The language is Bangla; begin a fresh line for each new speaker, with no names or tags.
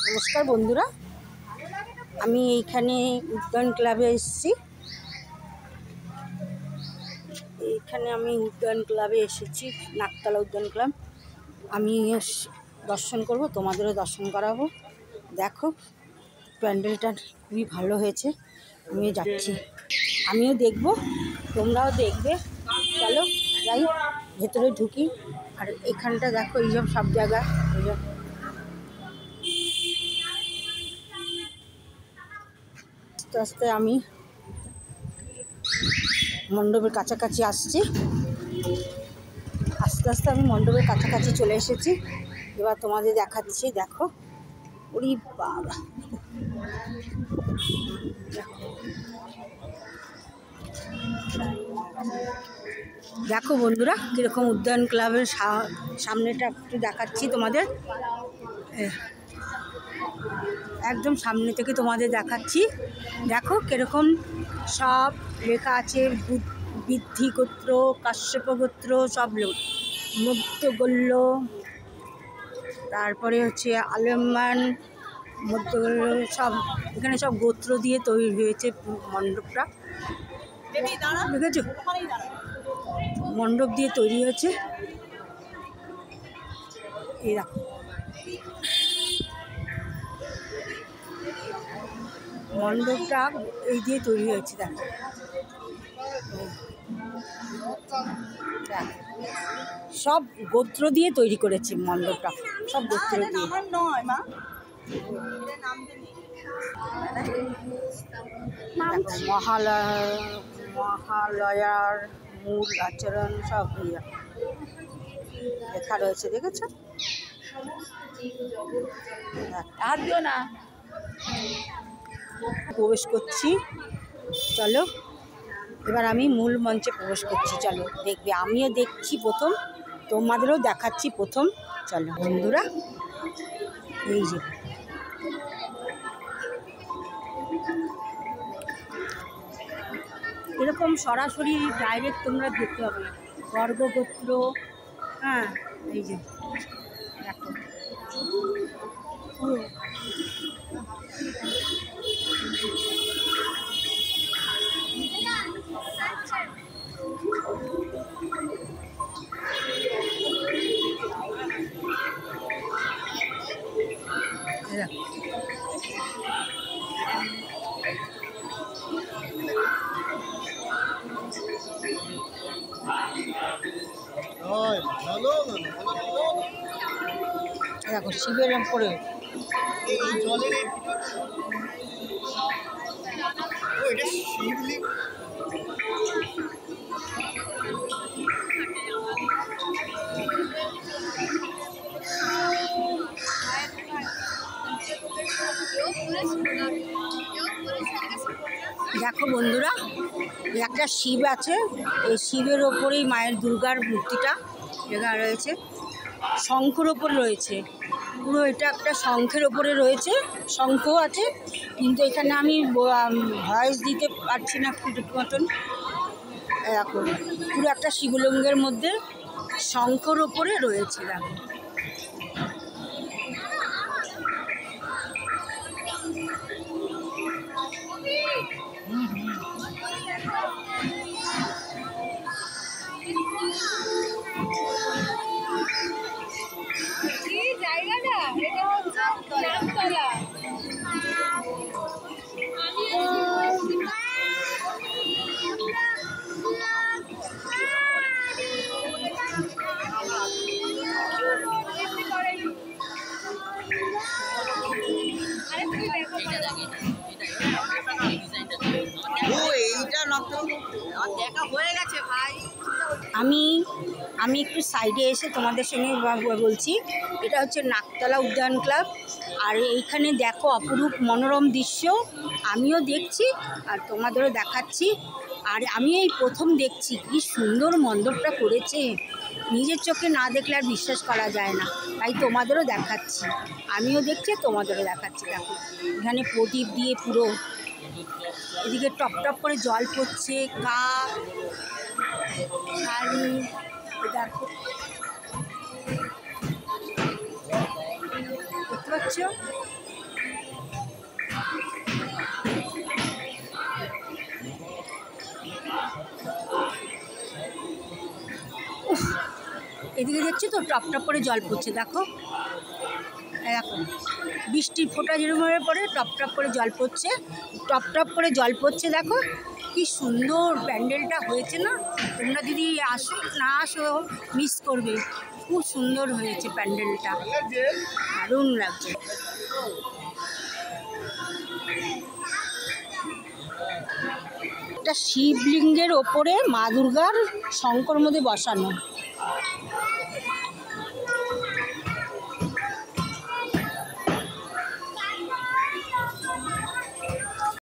নমস্কার বন্ধুরা, আমি এইখানে উদ্যান ক্লাবে এসেছি। নাকতলা উদ্যান ক্লাব। আমি দর্শন করব, তোমাদেরও দর্শন করাবো। দেখো, প্যান্ডেলটা খুবই ভালো হয়েছে। আমিও যাচ্ছি, আমিও দেখব, তোমরাও দেখবে। চলো যাই, ভেতরে ঢুকি। আর এখানটা দেখো, এইসব সব জায়গা, আস্তে আস্তে আমি মণ্ডপের কাছাকাছি আসছি। আমি মণ্ডপের কাছাকাছি চলে এসেছি। এবার তোমাদের দেখাচ্ছি। দেখো, ওরে বাবা, দেখো বন্ধুরা, কীরকম উদ্যান ক্লাবের সামনেটা একটু দেখাচ্ছি তোমাদের। একদম সামনে থেকে তোমাদের দেখাচ্ছি। দেখো কীরকম সব লেখা আছে, বৃদ্ধি গোত্র, কাশ্যপ গোত্র, সব লোক, মধ্যগোল্য, তারপরে হচ্ছে আলেমান, মধ্যগোল্য, সব এখানে সব গোত্র দিয়ে তৈরি হয়েছে মণ্ডপটা। দেখেছো, মণ্ডপ দিয়ে তৈরি হয়েছে। এই দেখো, মণ্ডপটা এই দিয়ে তৈরি হয়েছে। দেখো, সব গোত্র দিয়ে তৈরি করেছে মণ্ডপটা, সব গোত্র দিয়ে। মহালয়ার মূল আচরণ সব লেখা রয়েছে, দেখেছ? আর দিও না, প্রবেশ করছি। চলো, এবার আমি মূল মঞ্চে প্রবেশ করছি। চলো দেখবে, আমিও দেখছি প্রথম, তোমাদেরও দেখাচ্ছি প্রথম। চলো বন্ধুরা, এই যে এরকম সরাসরি ডাইরেক্ট তোমরা দেখতে হবে গর্ভগোত্র। হ্যাঁ, এই যে দেখো, পুরো দেখো শিবের উপরে দেখো বন্ধুরা, একটা শিব আছে, এই শিবের ওপরেই মায়ের দুর্গার মূর্তিটা লেখা রয়েছে, শঙ্খের ওপরে রয়েছে। পুরো এটা একটা শঙ্খের ওপরে রয়েছে, শঙ্খ আছে, কিন্তু এখানে আমি ভয়েস দিতে পারছি না ঠিক মতন। দেখো, পুরো একটা শিবলিঙ্গের মধ্যে শঙ্খের ওপরে রয়েছে। দেখো, আমি একটু সাইডে এসে তোমাদের সঙ্গে বলছি। এটা হচ্ছে নাকতলা উদ্যান ক্লাব। আর এইখানে দেখো অপরূপ মনোরম দৃশ্য, আমিও দেখছি আর তোমাদেরও দেখাচ্ছি। আর আমি এই প্রথম দেখছি, কি সুন্দর মণ্ডপটা করেছে, নিজের চোখে না দেখলে আর বিশ্বাস করা যায় না। তাই তোমাদেরও দেখাচ্ছি, আমিও দেখছি, তোমাদেরও দেখাচ্ছি। দেখো, এখানে প্রদীপ দিয়ে পুরো, এদিকে টপ টপ করে জল পড়ছে, কাক, শাড়ি, দেখো দেখতে পাচ্ছ, এদিকে দেখছি তো টপ টপ করে জল পড়ছে, দেখো দেখো বৃষ্টির ফোঁটা যেরকম পরে টপ টপ করে জল পড়ছে, টপ টপ করে জল পড়ছে। দেখো কি সুন্দর প্যান্ডেলটা হয়েছে না? তোমরা যদি আসো না আসো মিস করবে, খুব সুন্দর হয়েছে প্যান্ডেলটা, দারুণ লাগছে। একটা শিবলিঙ্গের ওপরে মা দুর্গার শঙ্কর মধ্যে বসানো।